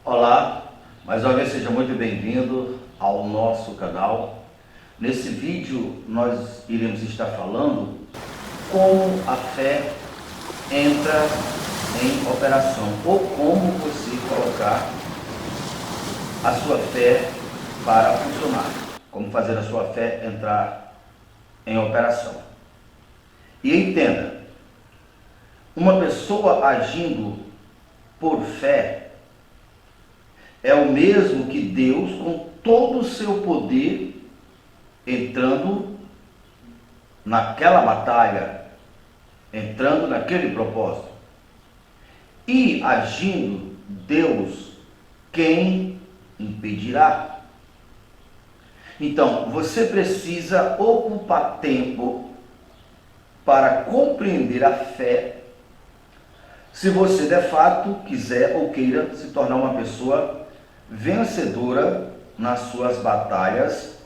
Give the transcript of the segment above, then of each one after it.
Olá, mais uma vez seja muito bem-vindo ao nosso canal. Nesse vídeo nós iremos estar falando como a fé entra em operação ou como você colocar a sua fé para funcionar, como fazer a sua fé entrar em operação. E entenda, uma pessoa agindo por fé é o mesmo que Deus, com todo o seu poder, entrando naquela batalha, entrando naquele propósito. E agindo Deus, quem impedirá? Então, você precisa ocupar tempo para compreender a fé, se você de fato quiser ou queira se tornar uma pessoa vencedora nas suas batalhas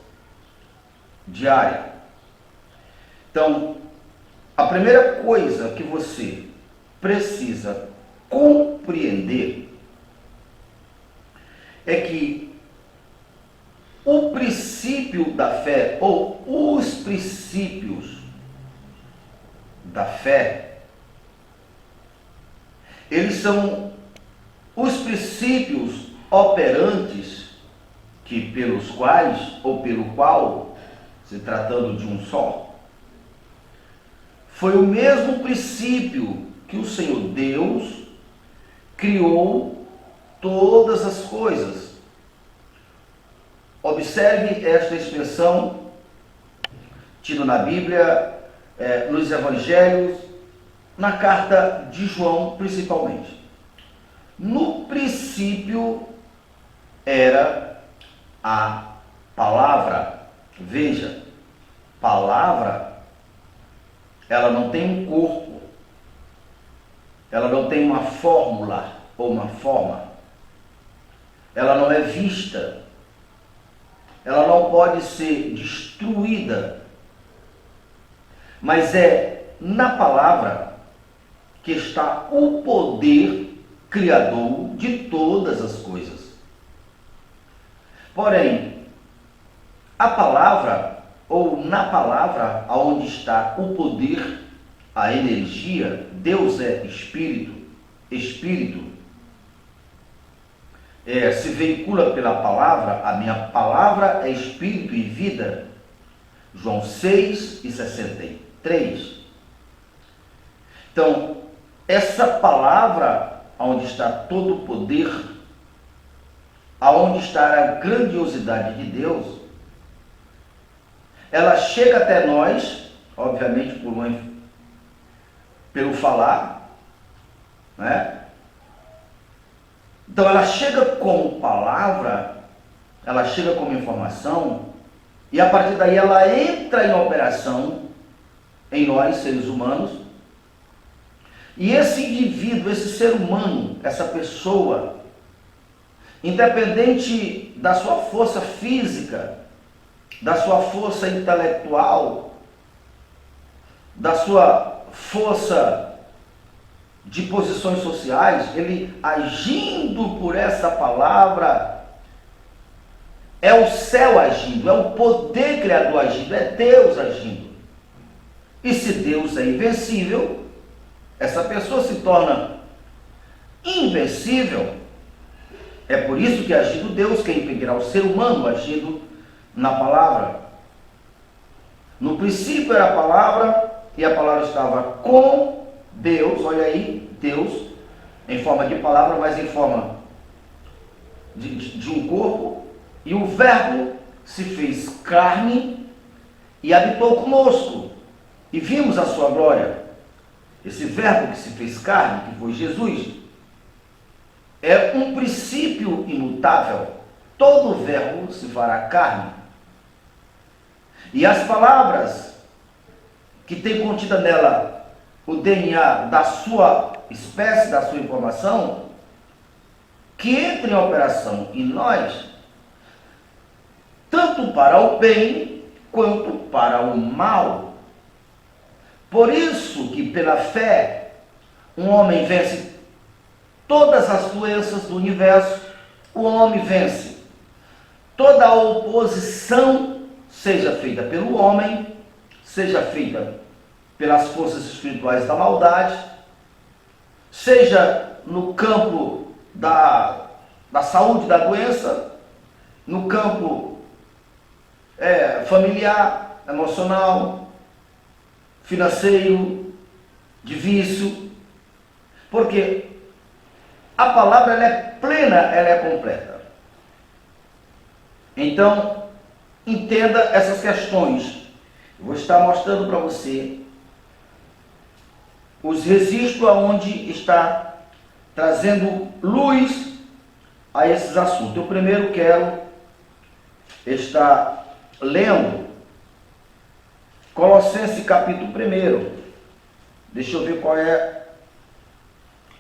diárias. Então, a primeira coisa que você precisa compreender é que o princípio da fé, ou os princípios da fé, eles são os princípios operantes que pelos quais, ou pelo qual, se tratando de um só, foi o mesmo princípio que o Senhor Deus criou todas as coisas. Observe esta expressão, tida na Bíblia, nos Evangelhos, na carta de João principalmente. No princípio era a palavra. Veja, palavra, ela não tem um corpo, ela não tem uma fórmula ou uma forma, ela não é vista, ela não pode ser destruída, mas é na palavra que está o poder criador de todas as coisas. Porém, a palavra, ou na palavra, onde está o poder, a energia, Deus é espírito, espírito se veicula pela palavra, a minha palavra é espírito e vida, João 6:63. Então, essa palavra, onde está todo o poder, aonde está a grandiosidade de Deus, ela chega até nós, obviamente pelo falar, né? Então ela chega como palavra, ela chega como informação, e a partir daí ela entra em operação em nós, seres humanos. E esse indivíduo, esse ser humano, essa pessoa, independente da sua força física, da sua força intelectual, da sua força de posições sociais, ele agindo por essa palavra, é o céu agindo, é o poder criador agindo, é Deus agindo. E se Deus é invencível, essa pessoa se torna invencível. É por isso que agindo Deus, quem impedirá o ser humano agindo na palavra. No princípio era a palavra, e a palavra estava com Deus, olha aí, Deus, em forma de palavra, mas em forma de um corpo, e o verbo se fez carne e habitou conosco, e vimos a sua glória. Esse verbo que se fez carne, que foi Jesus, é um princípio imutável. Todo verbo se fará carne. E as palavras que tem contida nela o DNA da sua espécie, da sua informação, que entra em operação em nós, tanto para o bem quanto para o mal. Por isso que pela fé um homem vence todas as doenças do universo, o homem vence. Toda a oposição, seja feita pelo homem, seja feita pelas forças espirituais da maldade, seja no campo da saúde, da doença, no campo familiar, emocional, financeiro, de vício, porque a palavra ela é plena, ela é completa. Então, entenda essas questões. Eu vou estar mostrando para você os registros aonde está trazendo luz a esses assuntos. Eu primeiro quero estar lendo Colossenses capítulo 1. Deixa eu ver qual é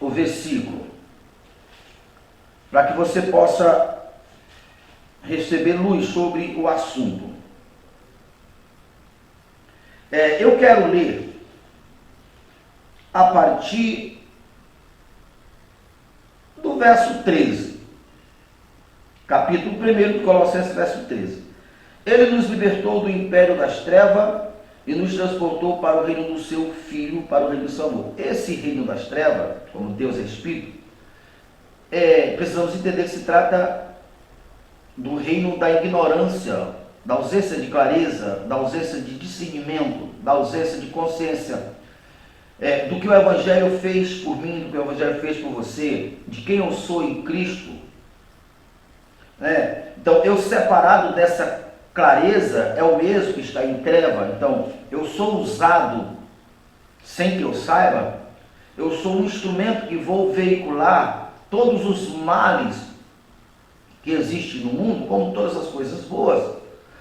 o versículo, para que você possa receber luz sobre o assunto. Eu quero ler a partir do verso 13, capítulo 1 de Colossenses, verso 13. Ele nos libertou do império das trevas e nos transportou para o reino do seu Filho, para o reino do seu amor. Esse reino das trevas, como Deus é Espírito, precisamos entender que se trata do reino da ignorância, da ausência de clareza, da ausência de discernimento, da ausência de consciência, do que o Evangelho fez por mim, do que o Evangelho fez por você, de quem eu sou em Cristo. Então, eu separado dessa clareza é o mesmo que está em treva. Então, eu sou usado sem que eu saiba, eu sou um instrumento que vou veicular todos os males que existem no mundo, como todas as coisas boas.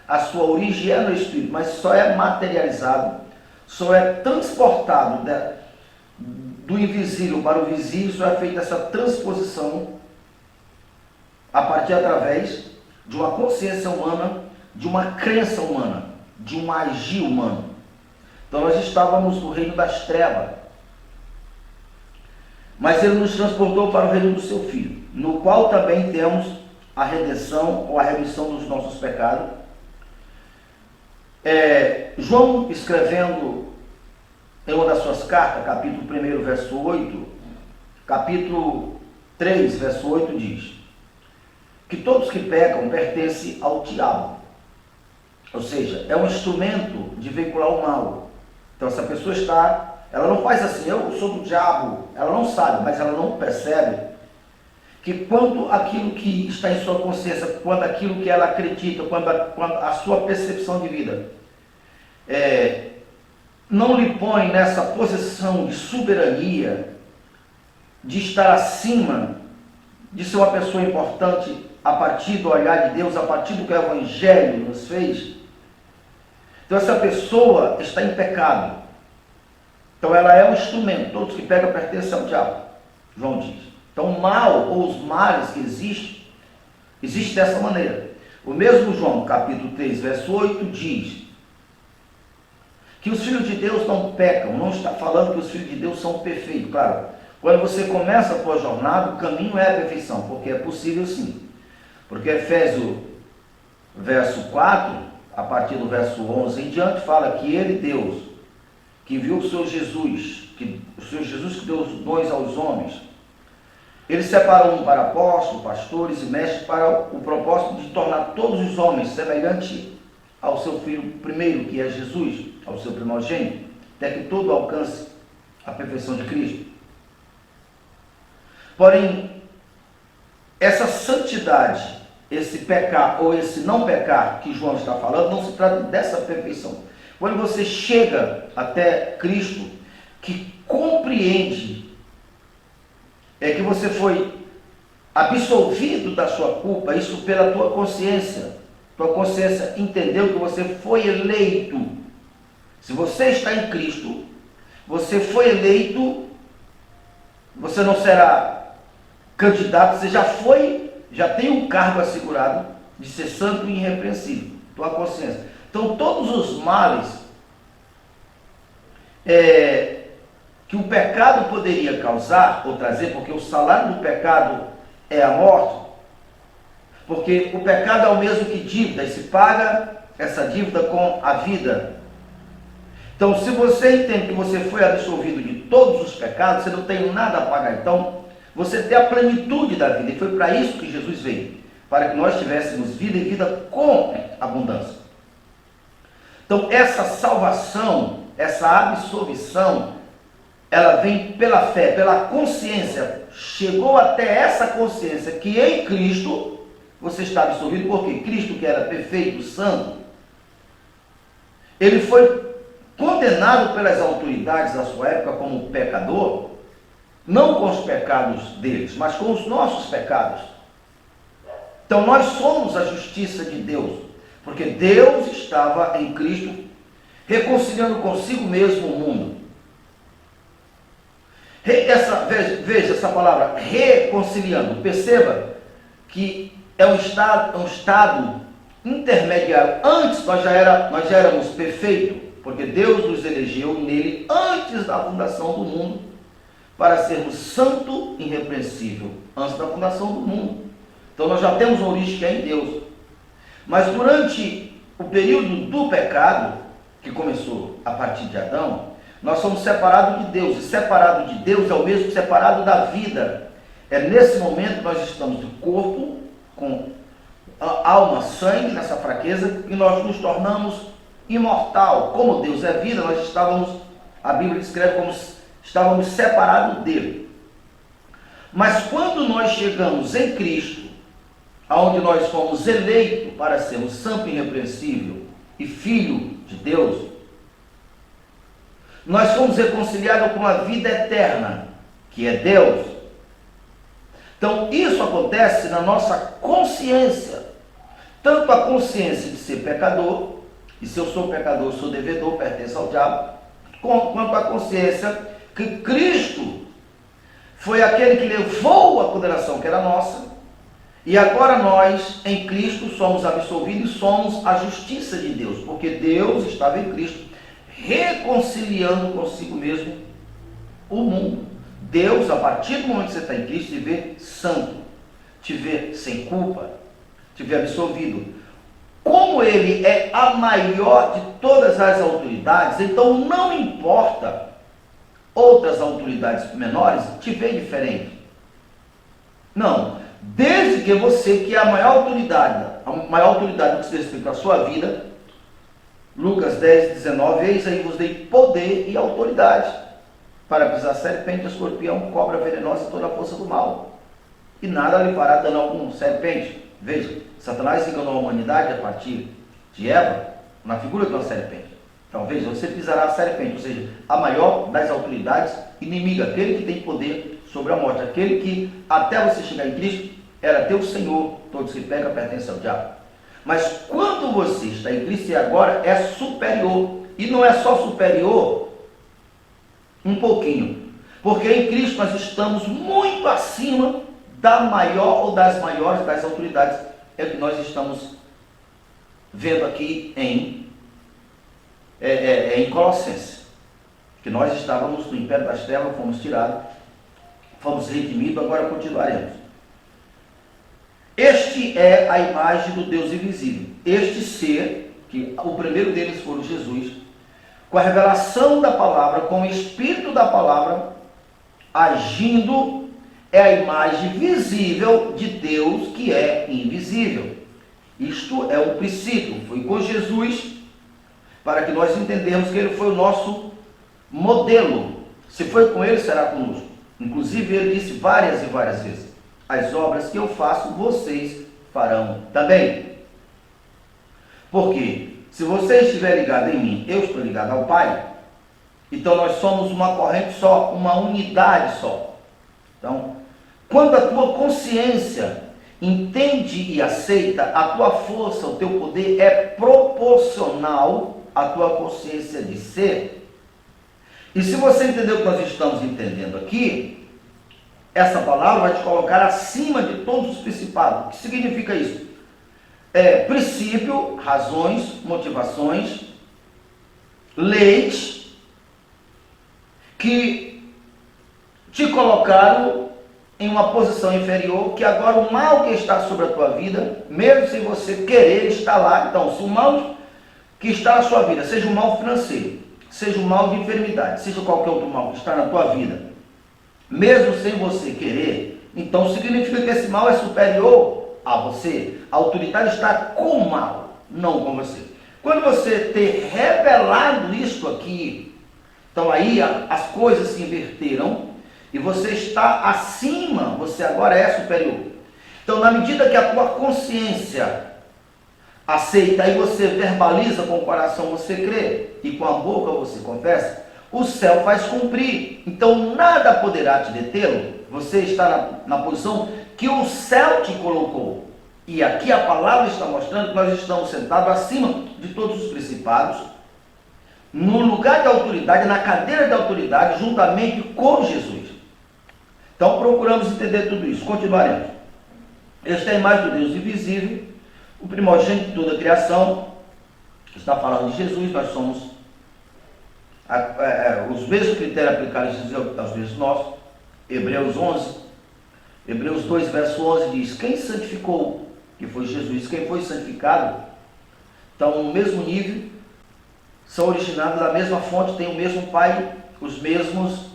A sua origem é no Espírito, mas só é materializado, só é transportado do invisível para o visível, só é feita essa transposição através de uma consciência humana, de uma crença humana, de um agir humano. Então nós estávamos no reino das trevas, mas ele nos transportou para o reino do seu Filho, no qual também temos a redenção ou a remissão dos nossos pecados. João, escrevendo em uma das suas cartas, capítulo 1, verso 8, capítulo 3, verso 8, diz que todos que pecam pertencem ao diabo. Ou seja, é um instrumento de veicular o mal. Então essa pessoa ela não faz assim, eu sou do diabo, ela não sabe, mas ela não percebe que quando aquilo que está em sua consciência, quando aquilo que ela acredita, quando a sua percepção de vida não lhe põe nessa posição de soberania, de estar acima, de ser uma pessoa importante a partir do olhar de Deus, a partir do que o Evangelho nos fez, então essa pessoa está em pecado. Então ela é um instrumento, todos que pegam pertencem ao diabo, João diz. Então o mal ou os males que existe dessa maneira. O mesmo João, capítulo 3, verso 8, diz que os filhos de Deus não pecam, não está falando que os filhos de Deus são perfeitos. Claro, quando você começa a sua jornada, o caminho é a perfeição, porque é possível sim. Porque Efésios, verso 4, a partir do verso 11 em diante, fala que ele, Deus, que enviou o Senhor Jesus, que deu os dons aos homens, ele separou um para apóstolos, pastores e mestres para o propósito de tornar todos os homens semelhantes ao seu Filho primeiro, que é Jesus, ao seu primogênito, até que todo alcance a perfeição de Cristo. Porém, essa santidade, esse pecar ou esse não pecar que João está falando, não se trata dessa perfeição. Quando você chega até Cristo, que compreende que você foi absolvido da sua culpa, isso pela tua consciência. Tua consciência entendeu que você foi eleito. Se você está em Cristo, você foi eleito, você não será candidato, você já tem um cargo assegurado de ser santo e irrepreensível. Tua consciência. Então todos os males que o pecado poderia causar ou trazer, porque o salário do pecado é a morte, Porque o pecado é o mesmo que dívida, e se paga essa dívida com a vida. Então, se você entende que você foi absolvido de todos os pecados, você não tem nada a pagar. Então, você tem a plenitude da vida. E foi para isso que Jesus veio, para que nós tivéssemos vida e vida com abundância. Então, essa salvação, essa absolvição, ela vem pela fé, pela consciência. Chegou até essa consciência que em Cristo você está absolvido, porque Cristo, que era perfeito, santo, ele foi condenado pelas autoridades da sua época como pecador, não com os pecados deles, mas com os nossos pecados. Então nós somos a justiça de Deus, porque Deus estava em Cristo reconciliando consigo mesmo o mundo. Veja essa palavra, reconciliando. Perceba que é um estado intermediário. Antes nós já éramos perfeitos, porque Deus nos elegeu nele antes da fundação do mundo, para sermos santo e irrepreensível, antes da fundação do mundo. Então nós já temos uma origem que é em Deus. Mas durante o período do pecado, que começou a partir de Adão, nós somos separados de Deus, e separado de Deus é o mesmo que separado da vida. É nesse momento que nós estamos de corpo, com alma, sangue, nessa fraqueza, e nós nos tornamos imortal. Como Deus é vida, nós estávamos, a Bíblia descreve como estávamos separados dele. Mas quando nós chegamos em Cristo, aonde nós fomos eleitos para sermos santo e irrepreensível e filho de Deus, nós fomos reconciliados com a vida eterna, que é Deus. Então isso acontece na nossa consciência, tanto a consciência de ser pecador, e se eu sou pecador, eu sou devedor, pertenço ao diabo, quanto a consciência que Cristo foi aquele que levou a condenação que era nossa, e agora nós, em Cristo, somos absolvidos e somos a justiça de Deus, porque Deus estava em Cristo, reconciliando consigo mesmo o mundo. Deus, a partir do momento que você está em Cristo, te vê santo, te vê sem culpa, te vê absolvido. Como ele é a maior de todas as autoridades, então não importa outras autoridades menores te vê diferente. Não, desde que você, que é a maior autoridade no que se respeita à sua vida, Lucas 10, 19, eis aí vos dei poder e autoridade para pisar serpente, escorpião, cobra venenosa e toda a força do mal. E nada lhe fará dano algum. Serpente, veja, Satanás enganou a humanidade a partir de Eva, na figura de uma serpente. Então veja, você pisará a serpente, ou seja, a maior das autoridades inimiga, aquele que tem poder sobre a morte, aquele que até você chegar em Cristo era teu Senhor, todos que pecam pertencem ao diabo. Mas quando você está em Cristo e agora é superior, e não é só superior um pouquinho, porque em Cristo nós estamos muito acima da maior ou das maiores das autoridades, é o que nós estamos vendo aqui em Colossenses, que nós estávamos no império das trevas, fomos tirados, fomos redimidos, agora continuaremos. Este é a imagem do Deus invisível. Este ser, que o primeiro deles foi Jesus, com a revelação da palavra, com o espírito da palavra, agindo, é a imagem visível de Deus que é invisível. Isto é um princípio. Foi com Jesus, para que nós entendamos que ele foi o nosso modelo. Se foi com ele, será conosco. Inclusive ele disse várias e várias vezes: as obras que eu faço, vocês farão também. Porque se você estiver ligado em mim, eu estou ligado ao Pai, então nós somos uma corrente só, uma unidade só. Então, quando a tua consciência entende e aceita, a tua força, o teu poder é proporcional à tua consciência de ser. E se você entender o que nós estamos entendendo aqui, essa palavra vai te colocar acima de todos os principados. O que significa isso? Princípio, razões, motivações, leis que te colocaram em uma posição inferior, que agora o mal que está sobre a tua vida, mesmo sem você querer, está lá. Então, se o mal que está na sua vida, seja um mal financeiro, seja um mal de enfermidade, seja qualquer outro mal que está na tua vida, mesmo sem você querer, então significa que esse mal é superior a você. A autoridade está com o mal, não com você. Quando você ter revelado isto aqui, então aí as coisas se inverteram e você está acima, você agora é superior. Então, na medida que a tua consciência aceita e você verbaliza com o coração, você crê, e com a boca você confessa, o céu faz cumprir. Então nada poderá te detê-lo. Você está na posição que o céu te colocou. E aqui a palavra está mostrando que nós estamos sentados acima de todos os principados, no lugar de autoridade, na cadeira de autoridade, juntamente com Jesus. Então procuramos entender tudo isso. Continuaremos. Esta é a imagem do Deus invisível, o primogênito de toda a criação. Está falando de Jesus. Nós somos os mesmos critérios aplicados aos mesmos nossos. Hebreus 11, Hebreus 2, verso 11 diz: quem santificou, que foi Jesus, quem foi santificado, estão no mesmo nível, são originados da mesma fonte, têm o mesmo Pai, os mesmos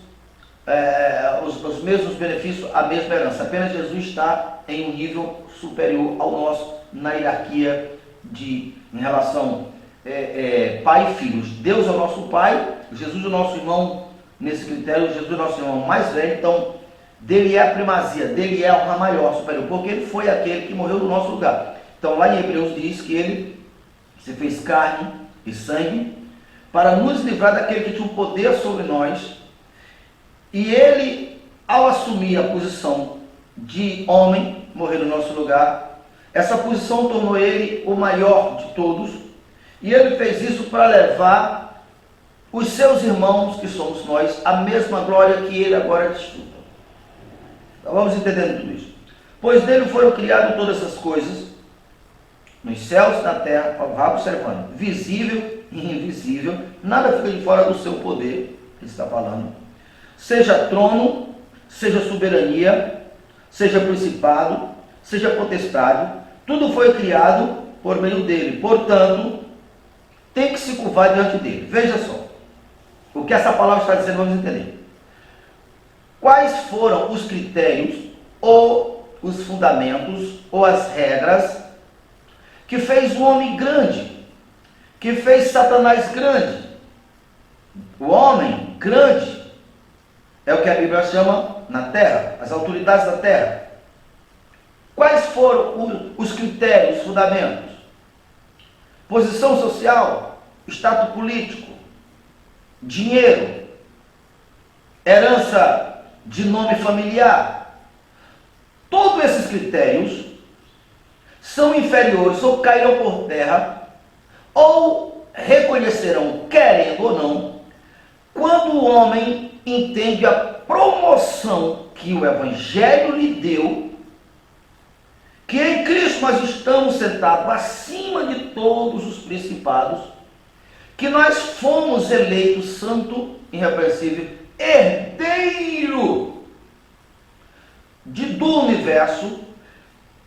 benefícios, a mesma herança. Apenas Jesus está em um nível superior ao nosso, na hierarquia em relação pai e filhos. Deus é o nosso pai, Jesus é o nosso irmão, nesse critério, Jesus é o nosso irmão mais velho, então dele é a primazia, dele é a honra maior, superior, porque ele foi aquele que morreu no nosso lugar. Então lá em Hebreus diz que ele se fez carne e sangue para nos livrar daquele que tinha um poder sobre nós, e ele, ao assumir a posição de homem, morrer no nosso lugar, essa posição tornou ele o maior de todos, e ele fez isso para levar os seus irmãos, que somos nós, a mesma glória que ele agora desfruta. Então vamos entendendo tudo isso. Pois dele foram criadas todas essas coisas, nos céus e na terra, vá observando, visível e invisível, nada fica de fora do seu poder, ele está falando, seja trono, seja soberania, seja principado, seja potestade, tudo foi criado por meio dele, portanto, tem que se curvar diante dele. Veja só, o que essa palavra está dizendo, vamos entender. Quais foram os critérios, ou os fundamentos, ou as regras, que fez o homem grande, que fez Satanás grande? O homem grande é o que a Bíblia chama na terra, as autoridades da terra. Quais foram os critérios, os fundamentos? Posição social, status político, dinheiro, herança de nome familiar. Todos esses critérios são inferiores, ou cairão por terra, ou reconhecerão, querendo ou não, quando o homem entende a promoção que o Evangelho lhe deu, que em Cristo nós estamos sentados acima de todos os principados, que nós fomos eleitos santo, irrepreensível, herdeiro do universo.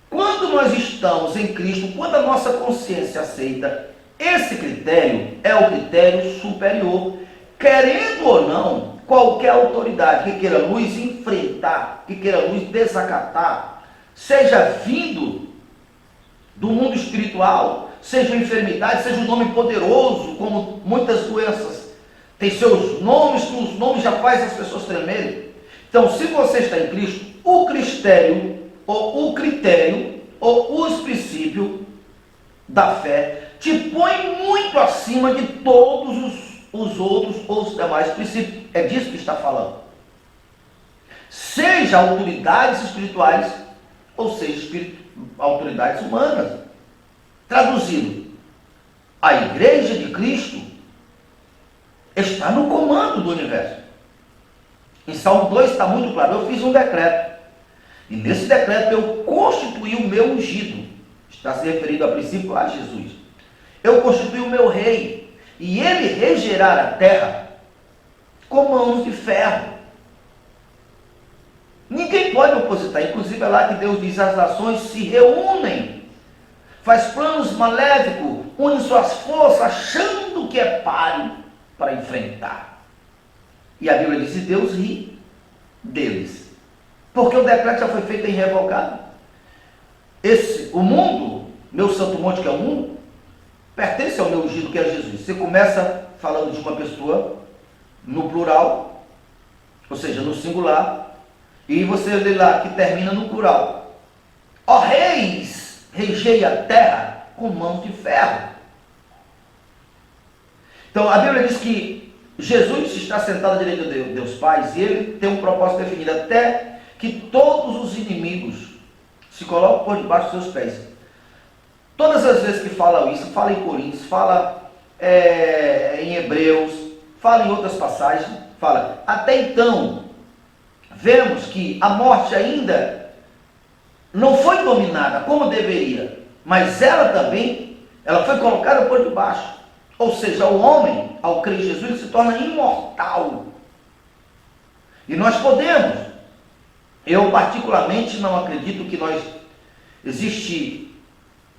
Quando nós estamos em Cristo, quando a nossa consciência aceita, esse critério é o critério superior. Querendo ou não, qualquer autoridade que queira nos enfrentar, que queira nos desacatar, seja vindo do mundo espiritual, seja enfermidade, seja um nome poderoso, como muitas doenças têm seus nomes, que os nomes já fazem as pessoas tremerem. Então, se você está em Cristo, o critério, ou os princípios da fé, te põe muito acima de todos os outros ou os demais princípios. É disso que está falando. Seja autoridades espirituais, ou seja, autoridades humanas. Traduzindo, a igreja de Cristo está no comando do universo. Em Salmo 2 está muito claro, eu fiz um decreto, e nesse decreto eu constituí o meu ungido, está se referindo a princípio a Jesus. Eu constituí o meu rei, e ele regerá a terra com mãos de ferro. Ninguém pode opositar. Inclusive é lá que Deus diz: as nações se reúnem, faz planos maléficos, une suas forças, achando que é páreo para enfrentar. E a Bíblia diz: e Deus ri deles, porque o decreto já foi feito e irrevogado. O mundo, meu santo monte que é o mundo, pertence ao meu ungido que é Jesus. Você começa falando de uma pessoa no plural, ou seja, no singular, e você lê lá que termina no plural: ó reis, regei a terra com mãos de ferro. Então a Bíblia diz que Jesus está sentado à direita de Deus Pai, e ele tem um propósito definido, até que todos os inimigos se colocam por debaixo dos seus pés. Todas as vezes que fala isso, fala em Coríntios, fala em Hebreus, fala em outras passagens, fala: até então, vemos que a morte ainda não foi dominada como deveria, mas ela também, ela foi colocada por debaixo. Ou seja, o homem, ao crer em Jesus, ele se torna imortal. E nós podemos, eu particularmente não acredito que existe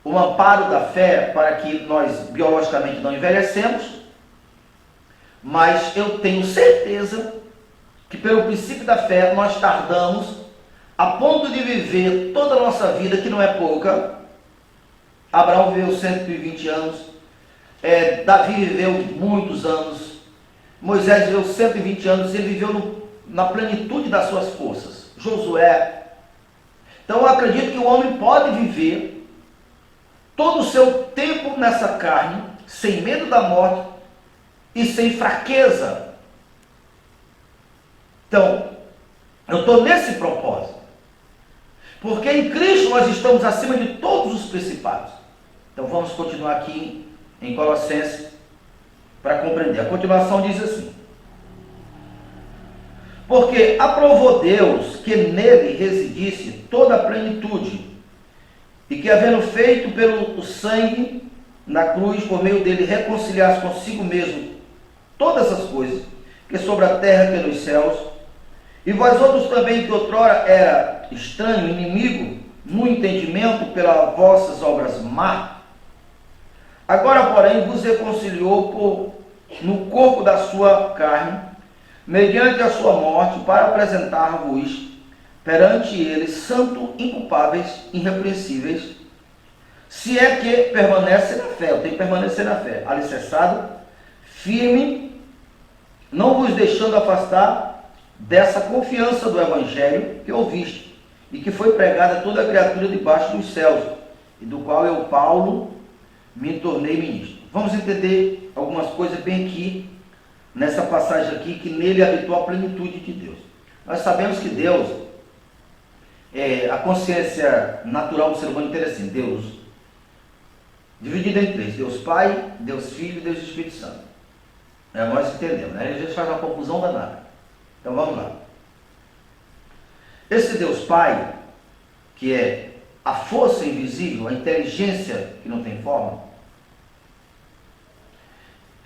um amparo da fé para que nós biologicamente não envelhecemos, mas eu tenho certeza que pelo princípio da fé nós tardamos a ponto de viver toda a nossa vida, que não é pouca. Abraão viveu 120 anos, Davi viveu muitos anos, Moisés viveu 120 anos, ele viveu na plenitude das suas forças, Josué. Então eu acredito que o homem pode viver todo o seu tempo nessa carne, sem medo da morte e sem fraqueza. Então, eu estou nesse propósito, porque em Cristo nós estamos acima de todos os principados. Então vamos continuar aqui em Colossenses para compreender. A continuação diz assim: porque aprovou Deus que nele residisse toda a plenitude, e que, havendo feito pelo sangue na cruz, por meio dele, reconciliasse consigo mesmo todas as coisas, que sobre a terra que nos céus, e vós outros também, que outrora era estranho, inimigo, no entendimento pelas vossas obras má, agora, porém, vos reconciliou no corpo da sua carne, mediante a sua morte, para apresentar-vos perante ele, santo, inculpáveis, irrepreensíveis, se é que permanece na fé. Eu tenho que permanecer na fé, alicerçado, firme, não vos deixando afastar dessa confiança do evangelho que ouviste, e que foi pregada a toda a criatura debaixo dos céus, e do qual eu, Paulo, me tornei ministro. Vamos entender algumas coisas bem aqui, nessa passagem aqui, que nele habitou a plenitude de Deus. Nós sabemos que Deus, a consciência natural do ser humano inteiro é assim: Deus dividido em três: Deus Pai, Deus Filho e Deus Espírito Santo. Nós entendemos, né? A gente faz uma confusão danada. Então vamos lá. Esse Deus Pai, que é a força invisível, a inteligência que não tem forma,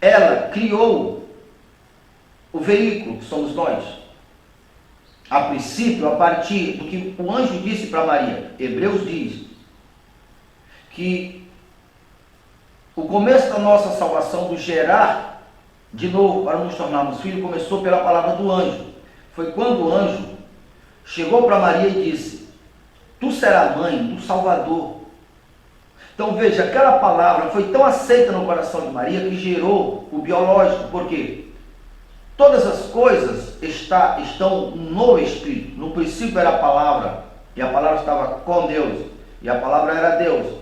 ela criou o veículo que somos nós. A princípio, a partir do que o anjo disse para Maria. Hebreus diz que o começo da nossa salvação, do gerar de novo para nos tornarmos filhos, começou pela palavra do anjo. Foi quando o anjo chegou para Maria e disse: tu serás mãe do Salvador. Então veja, aquela palavra foi tão aceita no coração de Maria que gerou o biológico. Por quê? Todas as coisas estão no Espírito. No princípio era a palavra, e a palavra estava com Deus, e a palavra era Deus.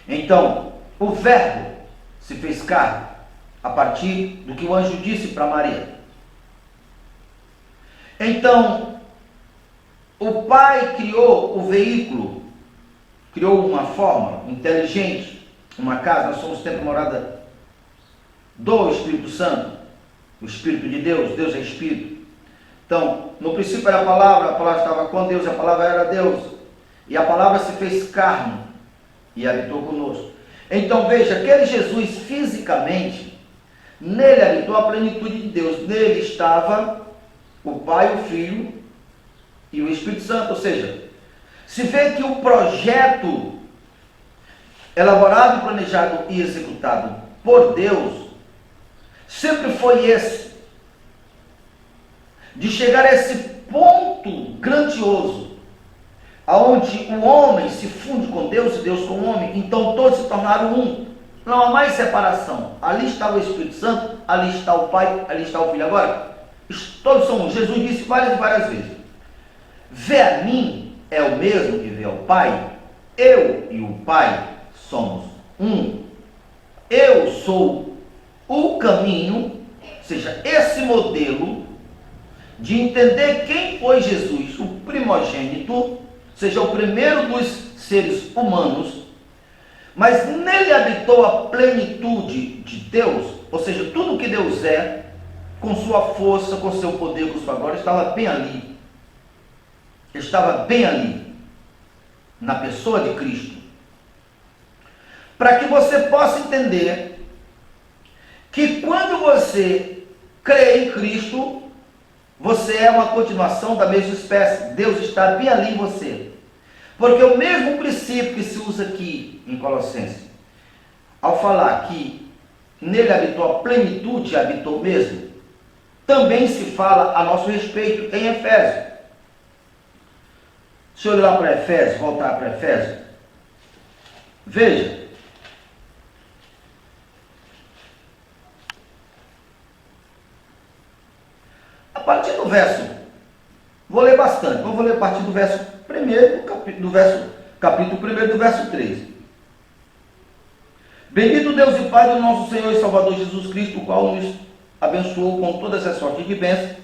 Então, o verbo se fez carne, a partir do que o anjo disse para Maria. Então, o Pai criou o veículo, criou uma forma inteligente, uma casa. Nós somos templo morada do Espírito Santo, o Espírito de Deus. Deus é Espírito. Então, no princípio era a palavra estava com Deus, a palavra era Deus, e a palavra se fez carne e habitou conosco. Então veja, aquele Jesus fisicamente, nele habitou a plenitude de Deus. Nele estava o Pai, o Filho e o Espírito Santo. Ou seja, se vê que o projeto elaborado, planejado e executado por Deus sempre foi esse, de chegar a esse ponto grandioso, aonde o homem se funde com Deus e Deus com o homem, então todos se tornaram um. Não há mais separação. Ali está o Espírito Santo, ali está o Pai, ali está o Filho. Agora, todos são um. Jesus disse várias e várias vezes: vê a mim é o mesmo que vê ao Pai. Eu e o Pai somos um. Eu sou o caminho. Ou seja, esse modelo de entender quem foi Jesus, o primogênito, ou seja, o primeiro dos seres humanos, mas nele habitou a plenitude de Deus, ou seja, tudo que Deus é, com sua força, com seu poder, com sua glória, estava bem ali. Estava bem ali, na pessoa de Cristo. Para que você possa entender que quando você crê em Cristo, você é uma continuação da mesma espécie. Deus está bem ali em você. Porque o mesmo princípio que se usa aqui em Colossenses, ao falar que nele habitou a plenitude, habitou mesmo, também se fala a nosso respeito em Efésios. Deixa eu ir lá para Efésios, voltar para Efésios. Veja. A partir do verso, vou ler bastante, então vou ler a partir do verso 1, capítulo 1, do verso 3. Bendito Deus e Pai do nosso Senhor e Salvador Jesus Cristo, o qual nos abençoou com todas as sortes de bênçãos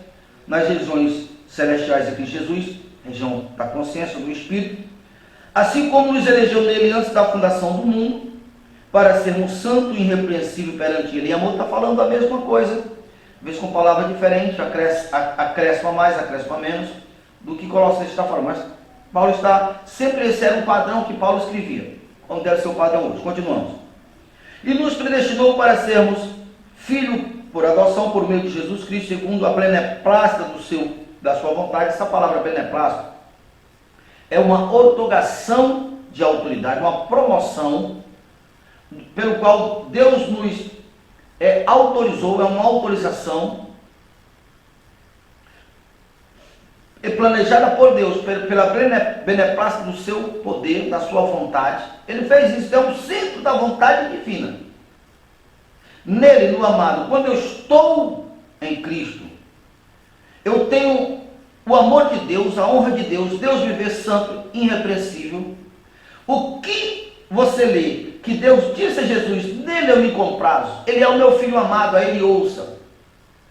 nas regiões celestiais de Cristo Jesus, região da consciência do Espírito, assim como nos elegeu nele antes da fundação do mundo, para sermos santos e irrepreensíveis perante ele. E amor está falando a mesma coisa, às vezes com palavras diferentes, acresce a mais, acresce a menos, do que Colossenses está falando. Mas Paulo está, sempre esse era um padrão que Paulo escrevia, como deve ser o padrão hoje. Continuamos. E nos predestinou para sermos filhos por adoção por meio de Jesus Cristo, segundo a beneplácita da sua vontade. Essa palavra beneplácito é uma outorgação de autoridade, uma promoção, pelo qual Deus nos autorizou, é uma autorização planejada por Deus, pela beneplácita do seu poder, da sua vontade. Ele fez isso, é um centro da vontade divina. Nele, no amado, quando eu estou em Cristo, eu tenho o amor de Deus, a honra de Deus, Deus me vê santo, irrepreensível. O que você lê, que Deus disse a Jesus, nele eu me comprazo, ele é o meu filho amado, a ele ouça.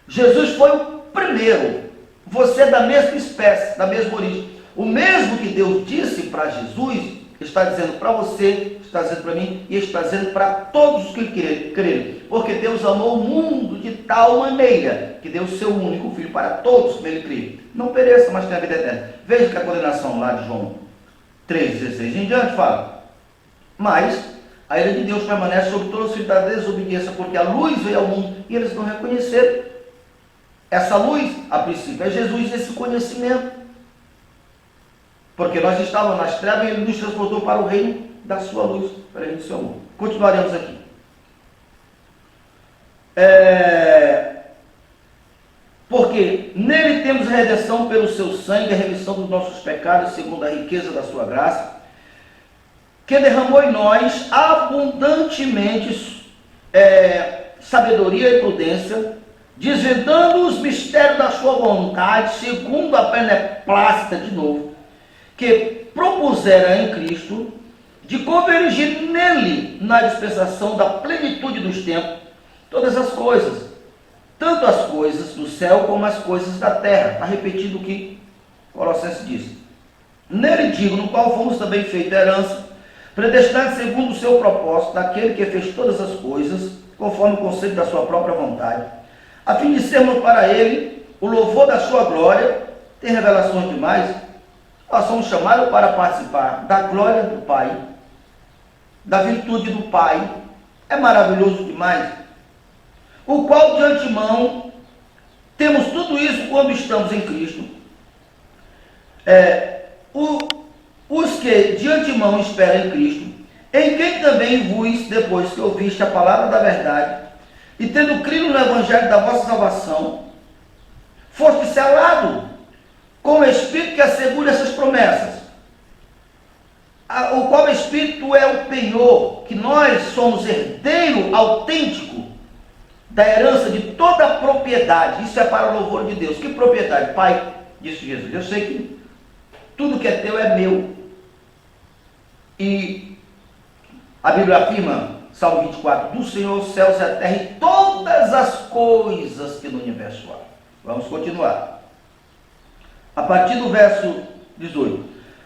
Jesus foi o primeiro, você é da mesma espécie, da mesma origem. O mesmo que Deus disse para Jesus, está dizendo para você, está dizendo para mim, e está dizendo para todos os que crerem. Porque Deus amou o mundo de tal maneira, que deu o seu único filho para todos que nele crêem. Não pereça, mas tenha a vida eterna. Veja que a condenação lá de João 3,16 em diante fala: mas a ira de Deus permanece sobre todos os filhos da desobediência, porque a luz veio ao mundo e eles não reconheceram. Essa luz, a princípio, é Jesus, esse conhecimento. Porque nós estávamos nas trevas e ele nos transportou para o reino da sua luz, para o reino do seu amor. Continuaremos aqui. Porque nele temos a redenção pelo seu sangue, a remissão dos nossos pecados, segundo a riqueza da sua graça, que derramou em nós abundantemente sabedoria e prudência, desvendando os mistérios da sua vontade, segundo a beneplácita, de novo, que propusera em Cristo, de convergir nele, na dispensação da plenitude dos tempos, todas as coisas, tanto as coisas do céu como as coisas da terra. Está repetindo o que Colossenses diz. Nele digo, no qual fomos também feita herança, predestinados segundo o seu propósito, daquele que fez todas as coisas, conforme o conselho da sua própria vontade, a fim de sermos para ele o louvor da sua glória. Tem revelações demais. Nós somos chamados para participar da glória do Pai, da virtude do Pai. É maravilhoso demais. O qual de antemão temos tudo isso quando estamos em Cristo, Os que de antemão esperam em Cristo, em quem também vos, depois que ouviste a palavra da verdade, e tendo crido no evangelho da vossa salvação, foste selado com o Espírito que assegura essas promessas, o qual Espírito é o penhor, que nós somos herdeiro autêntico da herança de toda a propriedade. Isso é para o louvor de Deus. Que propriedade? Pai, disse Jesus, eu sei que tudo que é teu é meu. E a Bíblia afirma, Salmo 24, do Senhor os céus e a terra e todas as coisas que no universo há. Vamos continuar. A partir do verso 18.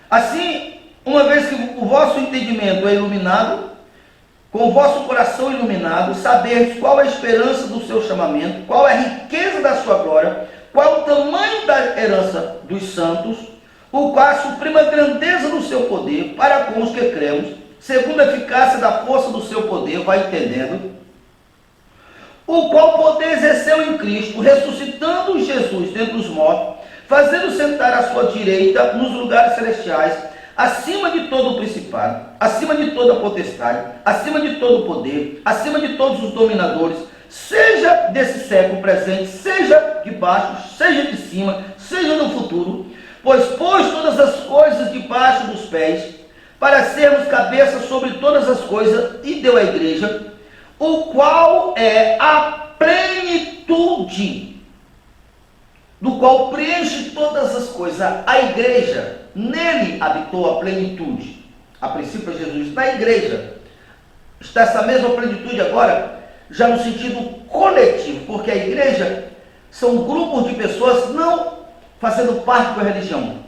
Assim, uma vez que o vosso entendimento é iluminado, com o vosso coração iluminado, sabeis qual é a esperança do seu chamamento, qual é a riqueza da sua glória, qual o tamanho da herança dos santos, o qual a suprema grandeza do seu poder para com os que cremos, segundo a eficácia da força do seu poder, vai entendendo, o qual poder exerceu em Cristo, ressuscitando Jesus dentre os mortos, fazendo sentar à sua direita nos lugares celestiais, acima de todo o principado, acima de toda a potestade, acima de todo o poder, acima de todos os dominadores, seja desse século presente, seja de baixo, seja de cima, seja no futuro, pois pôs todas as coisas debaixo dos pés, para sermos cabeça sobre todas as coisas, e deu à igreja, o qual é a plenitude, do qual preenche todas as coisas. A igreja, nele habitou a plenitude. A princípio é Jesus. Na igreja está essa mesma plenitude agora, já no sentido coletivo, porque a igreja são grupos de pessoas não fazendo parte da religião,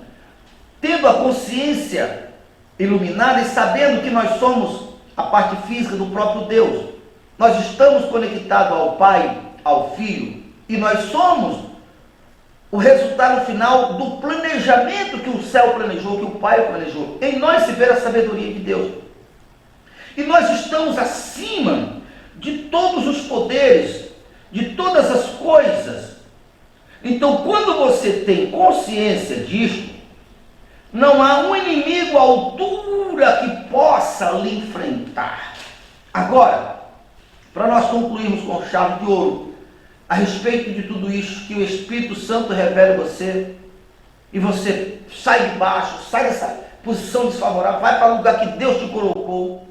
tendo a consciência iluminada e sabendo que nós somos a parte física do próprio Deus. Nós estamos conectados ao Pai, ao Filho, e nós somos o resultado final do planejamento que o céu planejou, que o Pai planejou. Em nós se vê a sabedoria de Deus. E nós estamos acima de todos os poderes, de todas as coisas. Então, quando você tem consciência disto, não há um inimigo à altura que possa lhe enfrentar. Agora, para nós concluirmos com chave de ouro, a respeito de tudo isso, que o Espírito Santo revela a você, e você sai de baixo, sai dessa posição desfavorável, vai para o lugar que Deus te colocou,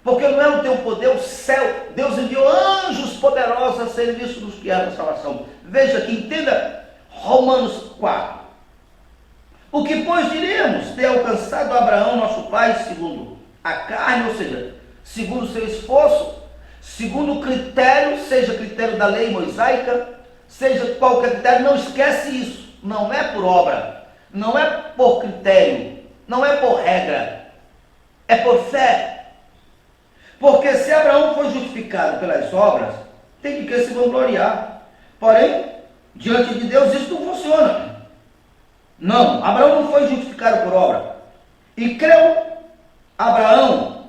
porque não é o teu poder, o céu, Deus enviou anjos poderosos a serviço dos que há na salvação. Veja aqui, entenda Romanos 4. O que, pois, diremos ter alcançado Abraão, nosso pai, segundo a carne, ou seja, segundo o seu esforço, segundo o critério, seja critério da lei mosaica, seja qualquer critério, não esquece isso, não é por obra, não é por critério, não é por regra, é por fé. Porque se Abraão foi justificado pelas obras, tem que se vangloriar. Porém, diante de Deus isso não funciona. Não, Abraão não foi justificado por obra. E creu Abraão,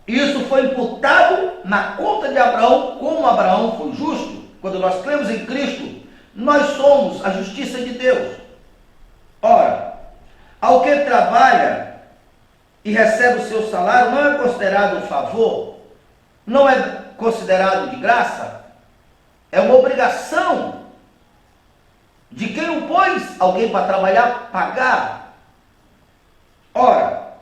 isso foi imputado na conta de Abraão, como Abraão foi justo. Quando nós cremos em Cristo, nós somos a justiça de Deus. Ora, ao que trabalha e recebe o seu salário, não é considerado um favor, não é considerado de graça, é uma obrigação de quem não pôs alguém para trabalhar, pagar. Ora,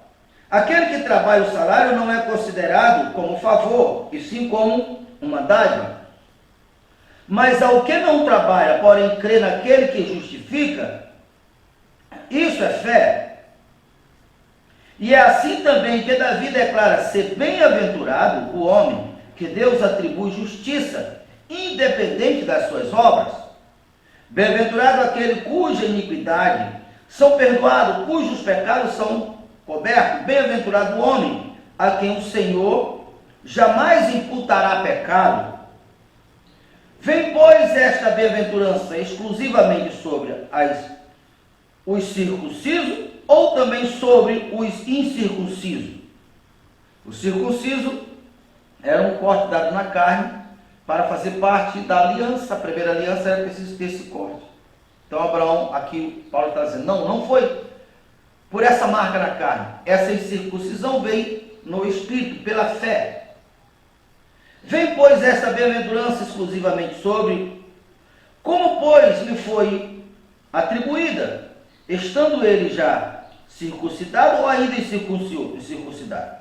aquele que trabalha o salário não é considerado como favor, e sim como uma dádiva. Mas ao que não trabalha, porém crê naquele que justifica, isso é fé. E é assim também que Davi declara ser bem-aventurado o homem que Deus atribui justiça, independente das suas obras. Bem-aventurado aquele cuja iniquidade são perdoados, cujos pecados são cobertos. Bem-aventurado o homem a quem o Senhor jamais imputará pecado. Vem, pois, esta bem-aventurança exclusivamente sobre os circuncisos ou também sobre os incircuncisos? O circunciso era um corte dado na carne para fazer parte da aliança. A primeira aliança era preciso ter esse corte. Então Abraão, aqui Paulo está dizendo, não foi por essa marca na carne. Essa incircuncisão veio no Espírito, pela fé. Vem, pois, esta bem-aventurança exclusivamente sobre, como, pois, lhe foi atribuída, estando ele já circuncidado ou ainda incircuncidado?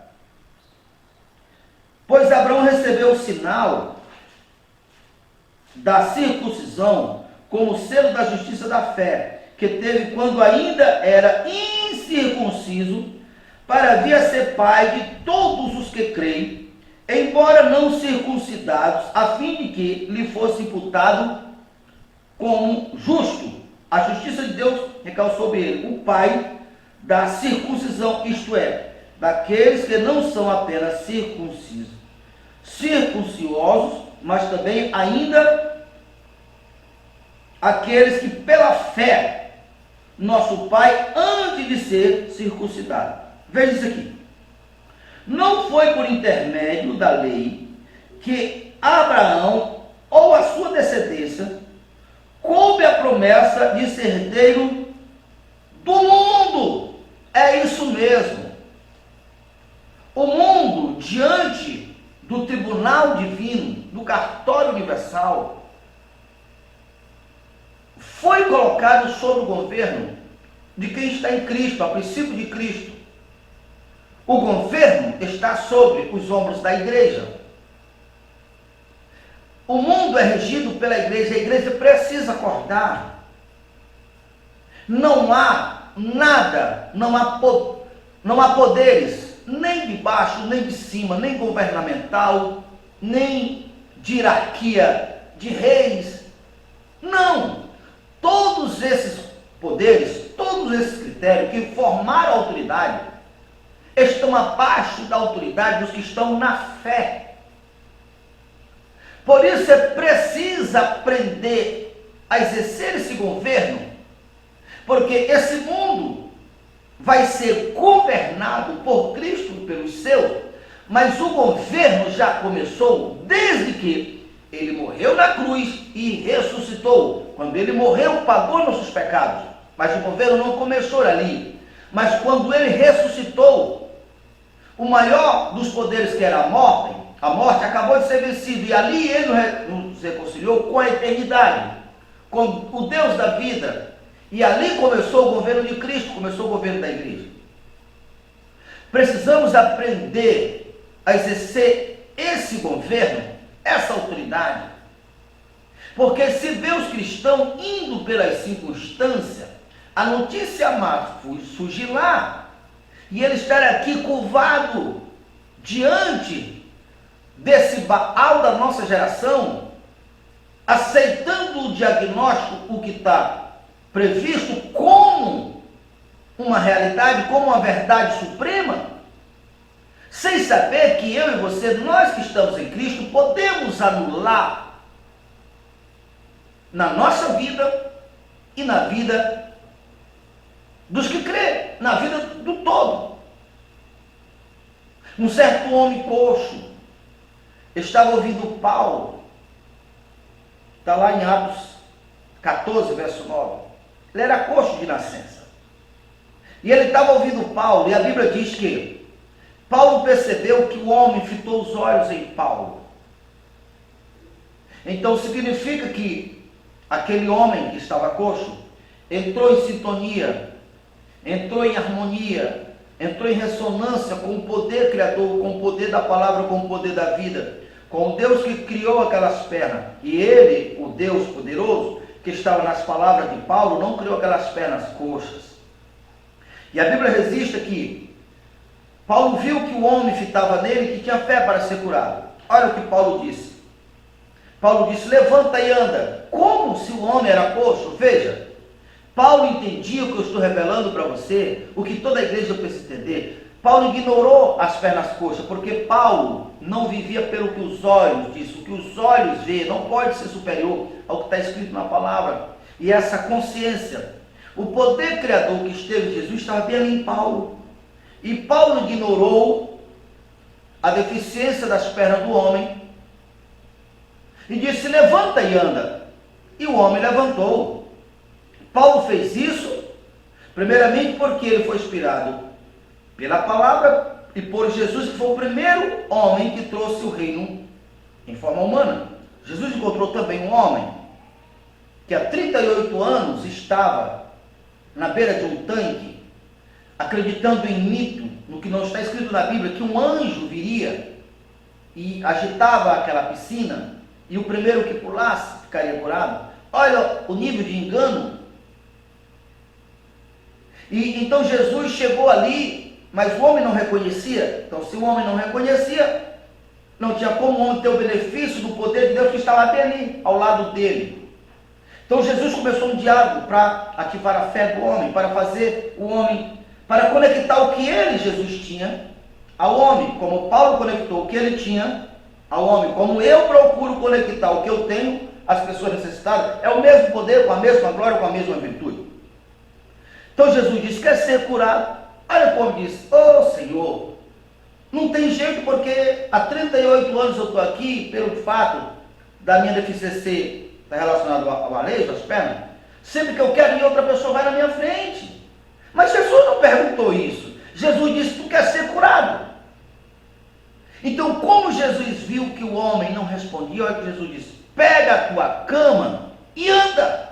Pois Abraão recebeu o sinal da circuncisão como selo da justiça da fé, que teve quando ainda era incircunciso, para vir a ser pai de todos os que creem, embora não circuncidados, a fim de que lhe fosse imputado como justo. A justiça de Deus recaiu sobre ele, o pai da circuncisão, isto é, daqueles que não são apenas circunciosos, mas também ainda aqueles que pela fé, nosso pai, antes de ser circuncidado. Veja isso aqui. Não foi por intermédio da lei que Abraão ou a sua descendência coube a promessa de ser herdeiro do mundo. É isso mesmo. O mundo, diante do tribunal divino, do cartório universal, foi colocado sob o governo de quem está em Cristo, a princípio de Cristo. O governo está sobre os ombros da igreja. O mundo é regido pela igreja, a igreja precisa acordar. Não há nada, não há poderes, nem de baixo, nem de cima, nem governamental, nem de hierarquia de reis. Não! Todos esses poderes, todos esses critérios que formaram a autoridade, estão abaixo da autoridade dos que estão na fé. Por isso é preciso aprender a exercer esse governo, porque esse mundo vai ser governado por Cristo e pelos seus, mas o governo já começou desde que ele morreu na cruz e ressuscitou. Quando ele morreu, pagou nossos pecados, mas o governo não começou ali. Mas quando ele ressuscitou, o maior dos poderes, que era a morte acabou de ser vencida, e ali ele nos reconciliou com a eternidade, com o Deus da vida, e ali começou o governo de Cristo, começou o governo da igreja. Precisamos aprender a exercer esse governo, essa autoridade, porque se vê os cristãos indo pelas circunstâncias, a notícia má surgir lá, e ele estar aqui curvado diante desse Baal da nossa geração, aceitando o diagnóstico, o que está previsto como uma realidade, como uma verdade suprema, sem saber que eu e você, nós que estamos em Cristo, podemos anular na nossa vida e na vida dos que crêem, na vida do todo. Um certo homem coxo estava ouvindo Paulo, está lá em Atos 14, verso 9. Ele era coxo de nascença, e ele estava ouvindo Paulo, e a Bíblia diz que Paulo percebeu que o homem fitou os olhos em Paulo. Então significa que aquele homem que estava coxo entrou em sintonia, entrou em harmonia, entrou em ressonância com o poder criador, com o poder da palavra, com o poder da vida, com o Deus que criou aquelas pernas. E ele, o Deus poderoso, que estava nas palavras de Paulo, não criou aquelas pernas coxas. E a Bíblia registra que Paulo viu que o homem fitava nele e que tinha fé para ser curado. Olha o que Paulo disse. Paulo disse: levanta e anda. Como se o homem era coxo? Veja, Paulo entendia o que eu estou revelando para você, o que toda a igreja precisa entender. Paulo ignorou as pernas coxas, porque Paulo não vivia pelo que os olhos dizem. O que os olhos veem não pode ser superior ao que está escrito na palavra. E essa consciência, o poder criador que esteve em Jesus, estava bem ali em Paulo. E Paulo ignorou a deficiência das pernas do homem e disse: levanta e anda. E o homem levantou. Paulo fez isso, primeiramente porque ele foi inspirado pela palavra e por Jesus, que foi o primeiro homem que trouxe o reino em forma humana. Jesus encontrou também um homem que há 38 anos estava na beira de um tanque, acreditando em mito, no que não está escrito na Bíblia, que um anjo viria e agitava aquela piscina, e o primeiro que pulasse ficaria curado. Olha o nível de engano. E então Jesus chegou ali, mas o homem não reconhecia. Então, se o homem não reconhecia, não tinha como o homem ter o benefício do poder de Deus que estava bem ali, ao lado dele. Então Jesus começou um diálogo para ativar a fé do homem, para fazer o homem, para conectar o que ele, Jesus, tinha ao homem, como Paulo conectou o que ele tinha ao homem, como eu procuro conectar o que eu tenho às pessoas necessitadas. É o mesmo poder, com a mesma glória, com a mesma virtude. Então Jesus disse: quer ser curado? Olha como disse: ô Senhor, não tem jeito, porque há 38 anos eu estou aqui, pelo fato da minha deficiência está relacionado ao alejo, às pernas. Sempre que eu quero ir, outra pessoa vai na minha frente. Mas Jesus não perguntou isso. Jesus disse: tu quer ser curado? Então, como Jesus viu que o homem não respondia, olha o que Jesus disse: pega a tua cama e anda.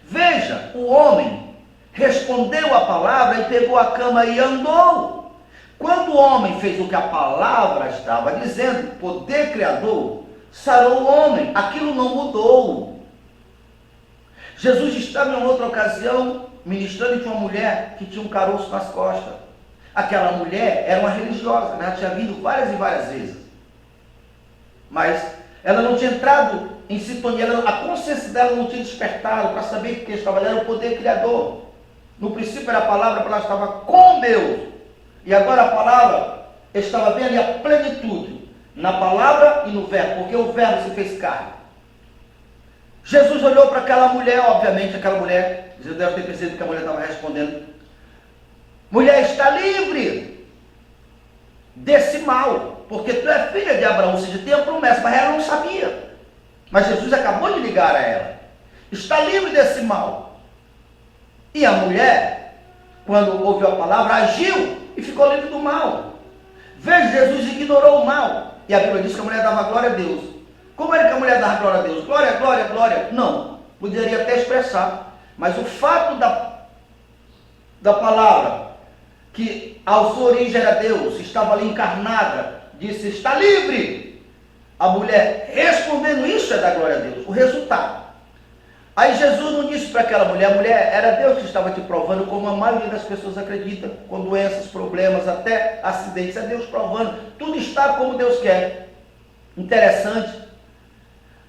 Veja, o homem respondeu a palavra e pegou a cama e andou. Quando o homem fez o que a palavra estava dizendo, poder criador, sarou o homem. Aquilo não mudou. Jesus estava em outra ocasião ministrando de uma mulher que tinha um caroço nas costas. Aquela mulher era uma religiosa, né? Ela tinha vindo várias e várias vezes, mas ela não tinha entrado em sintonia, a consciência dela não tinha despertado para saber que estava ali, era o poder criador. No princípio era a palavra, ela estava com Deus, e agora a palavra estava bem ali, a plenitude, na palavra e no verbo, porque o verbo se fez carne. Jesus olhou para aquela mulher, obviamente aquela mulher, você deve ter percebido que a mulher estava respondendo: mulher, está livre desse mal, porque tu é filha de Abraão, ou seja, tem a promessa, mas ela não sabia. Mas Jesus acabou de ligar a ela: está livre desse mal. E a mulher, quando ouviu a palavra, agiu e ficou livre do mal. Veja, Jesus ignorou o mal. E a Bíblia diz que a mulher dava glória a Deus. Como era que a mulher dava glória a Deus? Glória, glória, glória. Não, poderia até expressar. Mas o fato da palavra, que a sua origem era Deus, estava ali encarnada, disse: está livre. A mulher respondendo isso é da glória a Deus, o resultado. Aí Jesus não disse para aquela mulher: a mulher, era Deus que estava te provando, como a maioria das pessoas acredita, com doenças, problemas, até acidentes, é Deus provando, tudo está como Deus quer. Interessante,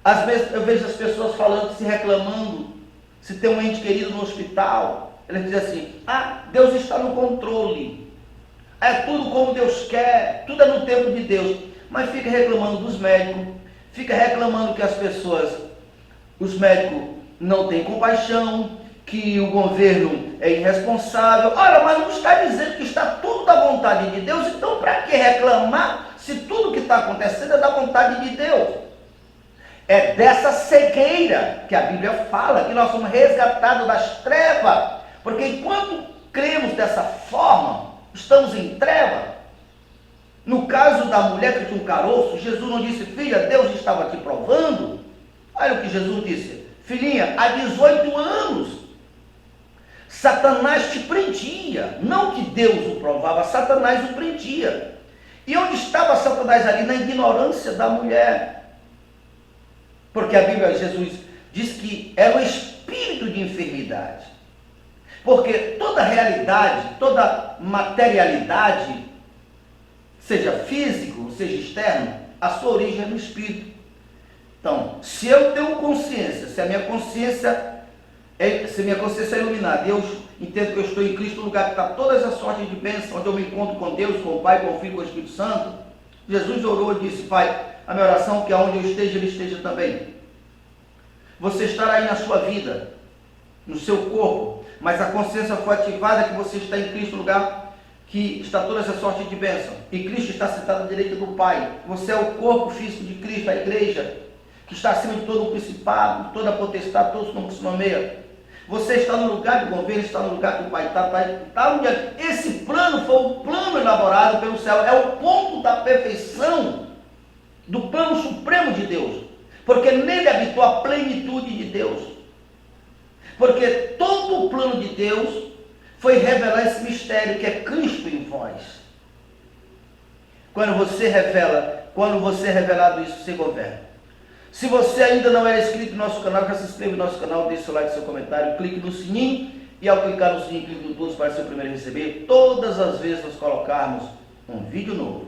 às vezes eu vejo as pessoas falando, se reclamando, se tem um ente querido no hospital, eles dizem assim: ah, Deus está no controle, é tudo como Deus quer, tudo é no tempo de Deus. Mas fica reclamando dos médicos, fica reclamando que as pessoas, os médicos não têm compaixão, que o governo é irresponsável. Ora, mas não está dizendo que está tudo da vontade de Deus? Então para que reclamar se tudo que está acontecendo é da vontade de Deus? É dessa cegueira que a Bíblia fala, que nós somos resgatados das trevas, porque enquanto cremos dessa forma, estamos em treva. No caso da mulher que tinha um caroço, Jesus não disse: filha, Deus estava te provando. Olha o que Jesus disse: filhinha, há 18 anos Satanás te prendia. Não que Deus o provava, Satanás o prendia. E onde estava Satanás ali? Na ignorância da mulher. Porque a Bíblia, Jesus diz que era um espírito de enfermidade. Porque toda realidade, toda materialidade, seja físico, seja externo, a sua origem é no espírito. Então, se eu tenho consciência, se a minha consciência é iluminada, eu entendo que eu estou em Cristo, no lugar que está todas as sortes de bênçãos, onde eu me encontro com Deus, com o Pai, com o Filho, com o Espírito Santo. Jesus orou e disse: Pai, a minha oração, que aonde eu esteja, Ele esteja também. Você estará aí na sua vida, no seu corpo, mas a consciência foi ativada que você está em Cristo, no lugar que está todas as sortes de bênção, e Cristo está sentado à direita do Pai. Você é o corpo físico de Cristo, a igreja, que está acima de todo o principado, de toda a potestade, todos como se nomeia. Você está no lugar de governo, está no lugar que o Pai está onde esse plano foi um plano elaborado pelo céu, é o ponto da perfeição do plano supremo de Deus, porque nele habitou a plenitude de Deus, porque todo o plano de Deus foi revelar esse mistério que é Cristo em vós. Quando você é revelado isso, você governa. Se você ainda não era inscrito no nosso canal, se inscreva no nosso canal, deixe seu like, seu comentário, clique no sininho, e ao clicar no sininho, clique no todos para ser o primeiro a receber todas as vezes nós colocarmos um vídeo novo.